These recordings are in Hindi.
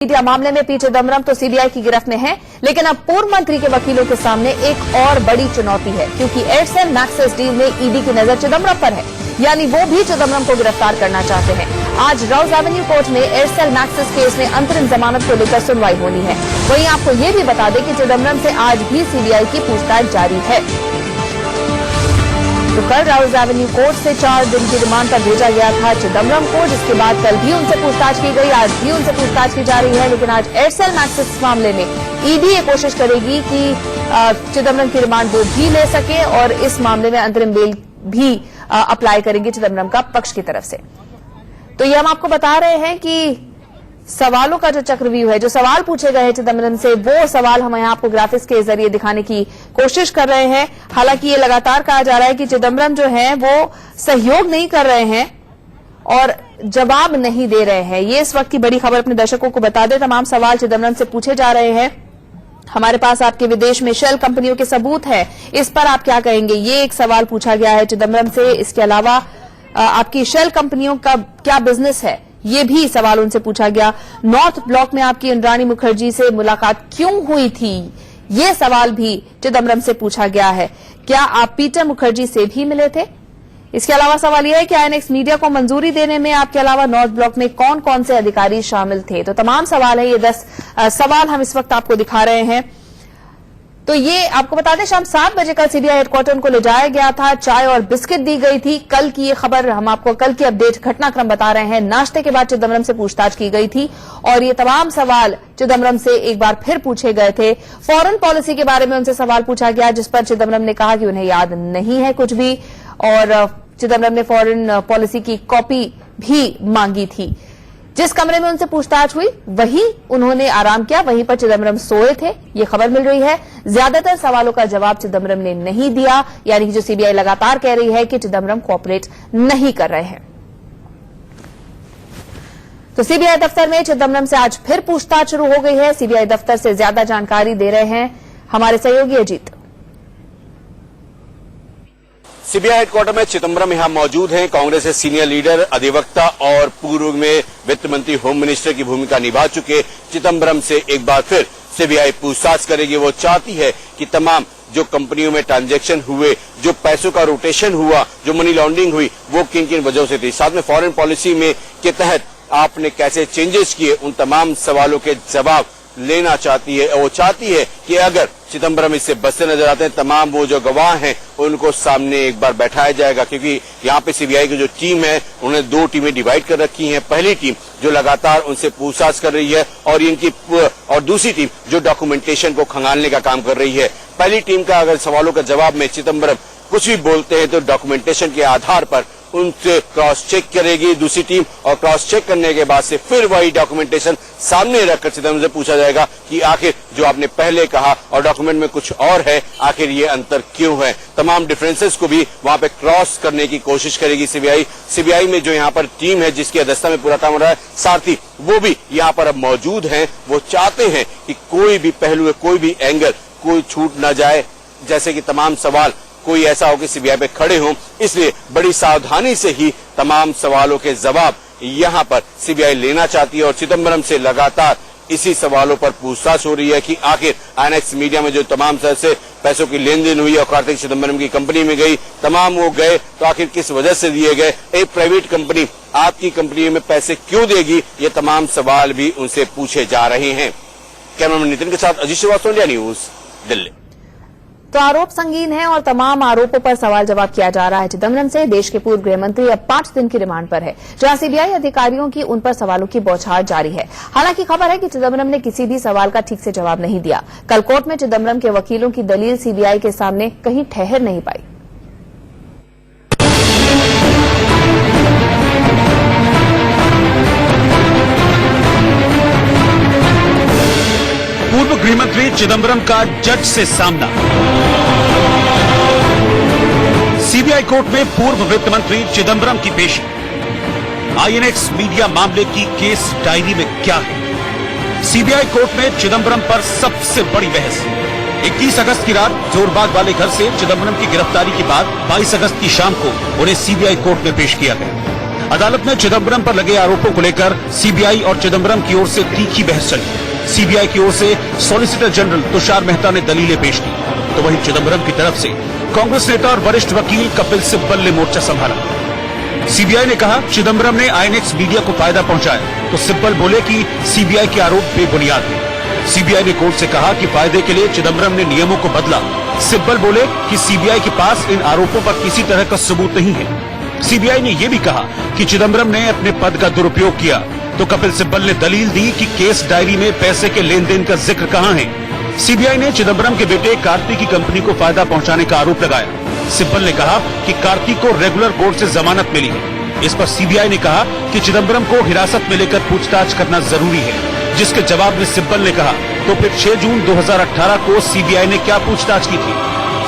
मीडिया मामले में पी चिदम्बरम तो सीबीआई की गिरफ्त में है, लेकिन अब पूर्व मंत्री के वकीलों के सामने एक और बड़ी चुनौती है, क्योंकि एयरसेल मैक्सिस डील में ईडी की नजर चिदम्बरम पर है, यानी वो भी चिदम्बरम को गिरफ्तार करना चाहते हैं। आज राउज एवेन्यू कोर्ट में एयरसेल मैक्सिस केस में अंतरिम जमानत को लेकर सुनवाई होनी है। वहीं आपको ये भी बता दें कि चिदम्बरम से आज भी सीबीआई की पूछताछ जारी है। तो कल राउज एवेन्यू कोर्ट से 4 दिन की रिमांड पर भेजा गया था चिदम्बरम को, जिसके बाद कल भी उनसे पूछताछ की गई, आज भी उनसे पूछताछ की जा रही है। लेकिन आज एयरसेल मैक्सिस मामले में ईडी ये कोशिश करेगी कि चिदम्बरम की रिमांड वो भी ले सके और इस मामले में अंतरिम बेल भी अप्लाई करेंगे चिदम्बरम का पक्ष की तरफ से। तो ये हम आपको बता रहे हैं कि सवालों का जो चक्रव्यूह है, जो सवाल पूछे गए हैं चिदम्बरम से, वो सवाल हम यहाँ आपको ग्राफिक्स के जरिए दिखाने की कोशिश कर रहे हैं। हालांकि ये लगातार कहा जा रहा है कि चिदम्बरम जो है वो सहयोग नहीं कर रहे हैं और जवाब नहीं दे रहे हैं। ये इस वक्त की बड़ी खबर अपने दर्शकों को बता दें। तमाम सवाल चिदम्बरम से पूछे जा रहे हैं। हमारे पास आपके विदेश में शेल कंपनियों के सबूत है, इस पर आप क्या कहेंगे, ये एक सवाल पूछा गया है चिदम्बरम से। इसके अलावा आपकी शेल कंपनियों का क्या बिजनेस है, ये भी सवाल उनसे पूछा गया। नॉर्थ ब्लॉक में आपकी इंद्राणी मुखर्जी से मुलाकात क्यों हुई थी, ये सवाल भी चिदम्बरम से पूछा गया है। क्या आप पीटर मुखर्जी से भी मिले थे? इसके अलावा सवाल यह है कि आईएनएक्स मीडिया को मंजूरी देने में आपके अलावा नॉर्थ ब्लॉक में कौन कौन से अधिकारी शामिल थे। तो तमाम सवाल है, ये 10 सवाल हम इस वक्त आपको दिखा रहे हैं। तो ये आपको बता दें, शाम 7 बजे कल सीबीआई हेडक्वार्टर को ले जाया गया था, चाय और बिस्किट दी गई थी। कल की ये खबर, हम आपको कल की अपडेट घटनाक्रम बता रहे हैं। नाश्ते के बाद चिदम्बरम से पूछताछ की गई थी और ये तमाम सवाल चिदम्बरम से एक बार फिर पूछे गए थे। फॉरेन पॉलिसी के बारे में उनसे सवाल पूछा गया, जिस पर चिदम्बरम ने कहा कि उन्हें याद नहीं है कुछ भी, और चिदम्बरम ने फॉरेन पॉलिसी की कॉपी भी मांगी थी। जिस कमरे में उनसे पूछताछ हुई वहीं उन्होंने आराम किया, वहीं पर चिदम्बरम सोए थे, ये खबर मिल रही है। ज्यादातर सवालों का जवाब चिदम्बरम ने नहीं दिया, यानी कि जो सीबीआई लगातार कह रही है कि चिदम्बरम कोऑपरेट नहीं कर रहे हैं। तो सीबीआई दफ्तर में चिदम्बरम से आज फिर पूछताछ शुरू हो गई है। सीबीआई दफ्तर से ज्यादा जानकारी दे रहे हैं हमारे सहयोगी अजीत। सीबीआई हेडक्वार्टर में चिदम्बरम यहां मौजूद हैं। कांग्रेस के सीनियर लीडर, अधिवक्ता और पूर्व में वित्त मंत्री, होम मिनिस्टर की भूमिका निभा चुके चिदम्बरम से एक बार फिर सीबीआई पूछताछ करेगी। वो चाहती है कि तमाम जो कंपनियों में ट्रांजैक्शन हुए, जो पैसों का रोटेशन हुआ, जो मनी लॉन्ड्रिंग हुई, वो किन किन वजहों से थी, साथ में फॉरेन पॉलिसी में के तहत आपने कैसे चेंजेस किए, उन तमाम सवालों के जवाब लेना चाहती है। वो चाहती है कि अगर चिदम्बरम इससे बचते नजर आते हैं, तमाम वो जो गवाह हैं उनको सामने एक बार बैठाया जाएगा, क्योंकि यहाँ पे सीबीआई की जो टीम है उन्होंने 2 टीमें डिवाइड कर रखी हैं। पहली टीम जो लगातार उनसे पूछताछ कर रही है और दूसरी टीम जो डॉक्यूमेंटेशन को खंगालने का काम कर रही है। पहली टीम का अगर सवालों का जवाब में चिदम्बरम कुछ भी बोलते हैं तो डॉक्यूमेंटेशन के आधार पर उनसे क्रॉस चेक करेगी दूसरी टीम, और क्रॉस चेक करने के बाद से फिर वही डॉक्यूमेंटेशन सामने रखकर चिदम्बरम से पूछा जाएगा कि आखिर जो आपने पहले कहा और डॉक्यूमेंट में कुछ और है, आखिर ये अंतर क्यों है। तमाम डिफरेंसेस को भी वहां पे क्रॉस करने की कोशिश करेगी सीबीआई में जो यहाँ पर टीम है जिसकी अध्यक्षता में पूरा काम हो रहा है, सारथी वो भी यहाँ पर अब मौजूद हैं। वो चाहते हैं कि कोई भी पहलू, कोई भी एंगल, कोई छूट न जाए, जैसे कि तमाम सवाल कोई ऐसा हो कि सीबीआई पे खड़े हों, इसलिए बड़ी सावधानी से ही तमाम सवालों के जवाब यहां पर सीबीआई लेना चाहती है। और चिदम्बरम से लगातार इसी सवालों पर पूछताछ हो रही है कि आखिर आईएनएक्स मीडिया में जो तमाम तरह से पैसों की लेन देन हुई और कार्तिक चिदम्बरम की कंपनी में गई, तमाम वो गए तो आखिर किस वजह से दिए गए, एक प्राइवेट कंपनी आपकी कंपनी में पैसे क्यों देगी, ये तमाम सवाल भी उनसे पूछे जा रहे हैं। कैमरामैन नितिन के साथ अजीत श्रीवास्तव, इंडिया न्यूज, दिल्ली। तो आरोप संगीन है और तमाम आरोपों पर सवाल जवाब किया जा रहा है चिदम्बरम से। देश के पूर्व गृह मंत्री अब 5 दिन की रिमांड पर है, जहां सीबीआई अधिकारियों की उन पर सवालों की बौछार जारी है। हालांकि खबर है कि चिदम्बरम ने किसी भी सवाल का ठीक से जवाब नहीं दिया। कल कोर्ट में चिदम्बरम के वकीलों की दलील सीबीआई के सामने कहीं ठहर नहीं पाई। पूर्व गृहमंत्री चिदम्बरम का जज से सामना। सीबीआई कोर्ट में पूर्व वित्त मंत्री चिदम्बरम की पेशी। आईएनएक्स मीडिया मामले की केस डायरी में क्या है? सीबीआई कोर्ट में चिदम्बरम पर सबसे बड़ी बहस। 21 अगस्त की रात जोरबाग वाले घर से चिदम्बरम की गिरफ्तारी के बाद 22 अगस्त की शाम को उन्हें सीबीआई कोर्ट में पेश किया गया। अदालत में चिदम्बरम पर लगे आरोपों को लेकर सीबीआई और चिदम्बरम की ओर से तीखी बहस चली। सीबीआई की ओर से सॉलिसिटर जनरल तुषार मेहता ने दलीलें पेश की, तो वहीं चिदम्बरम की तरफ से कांग्रेस नेता और वरिष्ठ वकील कपिल सिब्बल ने मोर्चा संभाला। सीबीआई ने कहा चिदम्बरम ने आईएनएक्स मीडिया को फायदा पहुंचाया, तो सिब्बल बोले कि सीबीआई के आरोप बेबुनियाद है। सीबीआई ने कोर्ट से कहा कि फायदे के लिए चिदम्बरम ने नियमों को बदला। सिब्बल बोले कि सीबीआई के पास इन आरोपों पर किसी तरह का सबूत नहीं है। सीबीआई ने यह भी कहा कि चिदम्बरम ने अपने पद का दुरुपयोग किया, तो कपिल सिब्बल ने दलील दी कि केस डायरी में पैसे के लेन देन का जिक्र कहां है। सीबीआई ने चिदम्बरम के बेटे कार्ति की कंपनी को फायदा पहुंचाने का आरोप लगाया। सिब्बल ने कहा कि कार्ति को रेगुलर कोर्ट से जमानत मिली है। इस पर सीबीआई ने कहा कि चिदम्बरम को हिरासत में लेकर पूछताछ करना जरूरी है, जिसके जवाब में सिब्बल ने कहा तो फिर 6 जून 2018 को सीबीआई ने क्या पूछताछ की थी।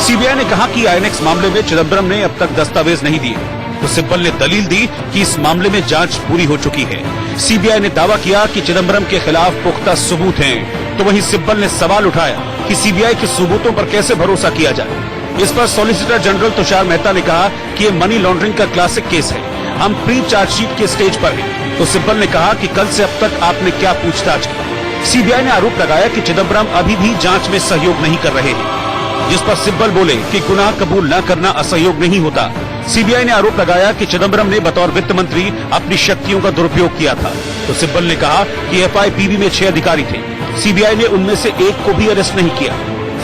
सीबीआई ने कहा कि आईएनएक्स मामले में चिदम्बरम ने अब तक दस्तावेज नहीं दिए, तो सिब्बल ने दलील दी कि इस मामले में जांच पूरी हो चुकी है। सीबीआई ने दावा किया कि चिदम्बरम के खिलाफ पुख्ता सबूत हैं, तो वहीं सिब्बल ने सवाल उठाया कि सीबीआई के सबूतों पर कैसे भरोसा किया जाए। इस पर सॉलिसिटर जनरल तुषार मेहता ने कहा कि ये मनी लॉन्ड्रिंग का क्लासिक केस है, हम प्री चार्जशीट के स्टेज पर हैं। तो सिब्बल ने कहा कि कल से अब तक आपने क्या पूछताछ की। सीबीआई ने आरोप लगाया कि चिदम्बरम अभी भी जांच में सहयोग नहीं कर रहे हैं, जिस पर सिब्बल बोले कि गुनाह कबूल न करना असहयोग नहीं होता। सीबीआई ने आरोप लगाया कि चिदम्बरम ने बतौर वित्त मंत्री अपनी शक्तियों का दुरुपयोग किया था, तो सिब्बल ने कहा कि एफआईपीबी में 6 अधिकारी थे, सीबीआई ने उनमें से एक को भी अरेस्ट नहीं किया।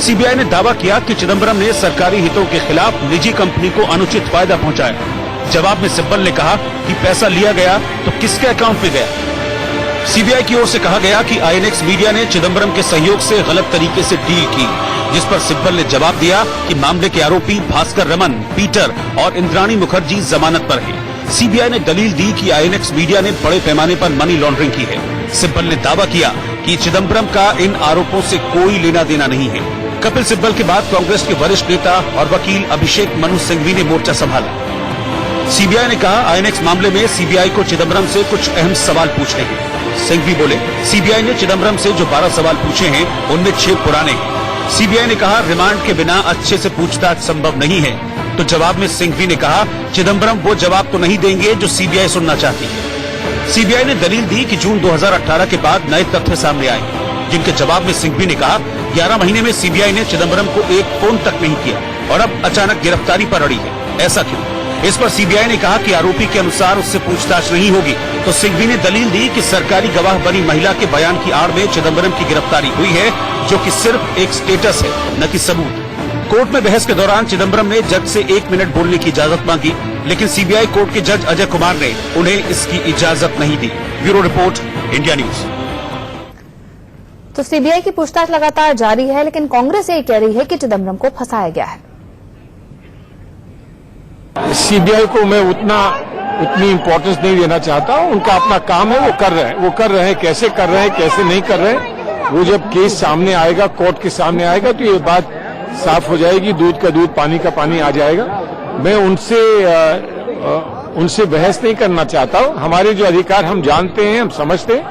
सीबीआई ने दावा किया कि चिदम्बरम ने सरकारी हितों के खिलाफ निजी कंपनी को अनुचित फायदा पहुंचाया। जवाब में सिब्बल ने कहा कि पैसा लिया गया तो किसके अकाउंट में गया। सीबीआई की ओर से कहा गया कि आईएनएक्स मीडिया ने चिदम्बरम के सहयोग से गलत तरीके से डील की, जिस पर सिब्बल ने जवाब दिया कि मामले के आरोपी भास्कर रमन, पीटर और इंद्राणी मुखर्जी जमानत पर हैं। सीबीआई ने दलील दी कि आईएनएक्स मीडिया ने बड़े पैमाने पर मनी लॉन्ड्रिंग की है। सिब्बल ने दावा किया कि चिदम्बरम का इन आरोपों से कोई लेना देना नहीं है। कपिल सिब्बल के बाद कांग्रेस के वरिष्ठ नेता और वकील अभिषेक मनु सिंघवी ने मोर्चा संभाला। सीबीआई ने कहा आईएनएक्स मामले में सीबीआई को चिदम्बरम से कुछ अहम सवाल पूछने हैं। सिंघवी बोले सीबीआई ने चिदम्बरम से जो 12 सवाल पूछे हैं उनमें 6 पुराने हैं। सीबीआई ने कहा रिमांड के बिना अच्छे से पूछताछ संभव नहीं है, तो जवाब में सिंघवी ने कहा चिदम्बरम वो जवाब तो नहीं देंगे जो सीबीआई सुनना चाहती है। सीबीआई ने दलील दी कि जून 2018 के बाद नए तथ्य सामने आए, जिनके जवाब में सिंघवी ने कहा 11 महीने में सीबीआई ने चिदम्बरम को एक फोन तक नहीं किया और अब अचानक गिरफ्तारी पर अड़ी है, ऐसा क्यों। इस पर सीबीआई ने कहा कि आरोपी के अनुसार उससे पूछताछ नहीं होगी, तो सिंघवी ने दलील दी कि सरकारी गवाह बनी महिला के बयान की आड़ में चिदम्बरम की गिरफ्तारी हुई है, जो कि सिर्फ एक स्टेटस है, न कि सबूत। कोर्ट में बहस के दौरान चिदम्बरम ने जज से 1 मिनट बोलने की इजाजत मांगी, लेकिन सीबीआई कोर्ट के जज अजय कुमार ने उन्हें इसकी इजाजत नहीं दी। Bureau report, India news. तो सीबीआई की पूछताछ लगातार जारी है, लेकिन कांग्रेस ये कह रही है कि चिदम्बरम को फंसाया गया है। सीबीआई को मैं उतनी इम्पोर्टेंस नहीं देना चाहता हूं। उनका अपना काम है, वो कर रहे हैं। कैसे कर रहे हैं, कैसे नहीं कर रहे हैं, वो जब केस सामने आएगा, कोर्ट के सामने आएगा, तो ये बात साफ हो जाएगी। दूध का दूध, पानी का पानी आ जाएगा। मैं उनसे बहस नहीं करना चाहता हूं। हमारे जो अधिकार हम जानते हैं, हम समझते हैं,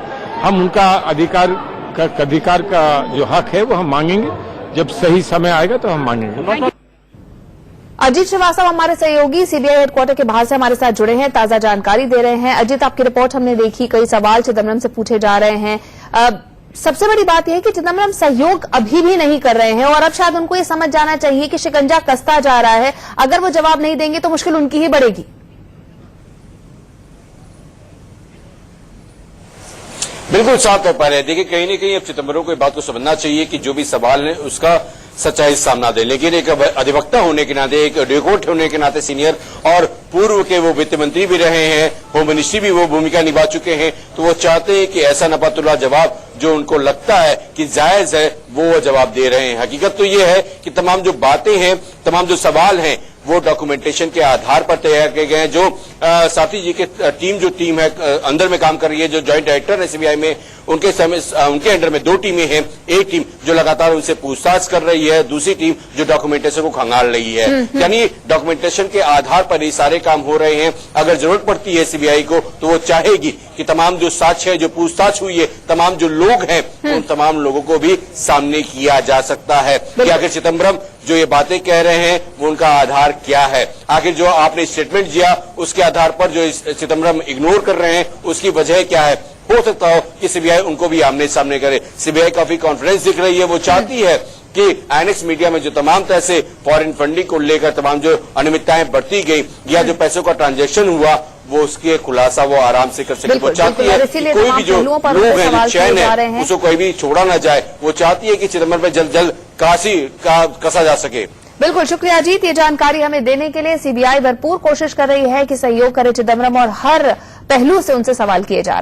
हम उनका अधिकार का जो हक है वो हम मांगेंगे। जब सही समय आएगा तो हम मांगेंगे। अजीत श्रीवास्तव हमारे सहयोगी सीबीआई हेडक्वार्टर के बाहर से हमारे साथ जुड़े हैं, ताजा जानकारी दे रहे हैं। अजीत, आपकी रिपोर्ट हमने देखी, कई सवाल चिदम्बरम से पूछे जा रहे हैं। सबसे बड़ी बात यह है कि चिदम्बरम सहयोग अभी भी नहीं कर रहे हैं और अब शायद उनको ये समझ जाना चाहिए कि शिकंजा कसता जा रहा है। अगर वो जवाब नहीं देंगे तो मुश्किल उनकी ही बढ़ेगी। बिल्कुल साफ तौर पर है। देखिए कहीं न कहीं अब चिदम्बरम को इस बात को समझना चाहिए कि जो भी सवाल है उसका सच्चाई सामना दे, लेकिन एक अधिवक्ता होने के नाते, एक एडवोकेट होने के नाते सीनियर और पूर्व के वो वित्त मंत्री भी रहे हैं, होम मिनिस्ट्री भी वो भूमिका निभा चुके हैं, तो वो चाहते हैं कि ऐसा नपातुल्ला जवाब जो उनको लगता है कि जायज है वो जवाब दे रहे हैं। हकीकत तो ये है कि तमाम जो बातें हैं, तमाम जो सवाल हैं, वो डॉक्यूमेंटेशन के आधार पर तैयार किए गए हैं। जो साथी जी के टीम है अंदर में काम कर रही है, जो ज्वाइंट डायरेक्टर है सीबीआई में, उनके अंडर में 2 टीमें हैं। एक टीम जो लगातार उनसे पूछताछ कर रही है, दूसरी टीम जो डॉक्यूमेंटेशन को खंगाल रही है। यानी डॉक्यूमेंटेशन के आधार पर ये सारे काम हो रहे हैं। अगर जरूरत पड़ती है सीबीआई को तो वो चाहेगी कि तमाम जो साक्ष्य है, जो पूछताछ हुई है, तमाम जो लोग हैं उन तमाम लोगों को भी सामने किया जा सकता है कि आखिर चिदम्बरम जो ये बातें कह रहे हैं वो उनका आधार क्या है। आखिर जो आपने स्टेटमेंट दिया उसके आधार पर जो चिदम्बरम इग्नोर कर रहे हैं उसकी वजह क्या है। हो सकता हो कि सीबीआई उनको भी आमने सामने करे। सीबीआई काफी कॉन्फिडेंस दिख रही है। वो चाहती है कि आईएनएक्स मीडिया में जो तमाम तरह से फॉरेन फंडिंग को लेकर तमाम जो अनियमितताएं बढ़ती गई या जो पैसों का ट्रांजैक्शन हुआ वो उसके खुलासा वो आराम से कर सके। वो चाहती है कि कोई भी जो लोग हैं, जो चैन है, उसको कोई भी छोड़ा ना जाए। वो चाहती है कि चिदम्बरम पर जल्द जल्द कसा जा सके। बिल्कुल, शुक्रिया अजीत, ये जानकारी हमें देने के लिए। सीबीआई भरपूर कोशिश कर रही है कि सहयोग करे चिदम्बरम और हर पहलू से उनसे सवाल किए जा रहे हैं।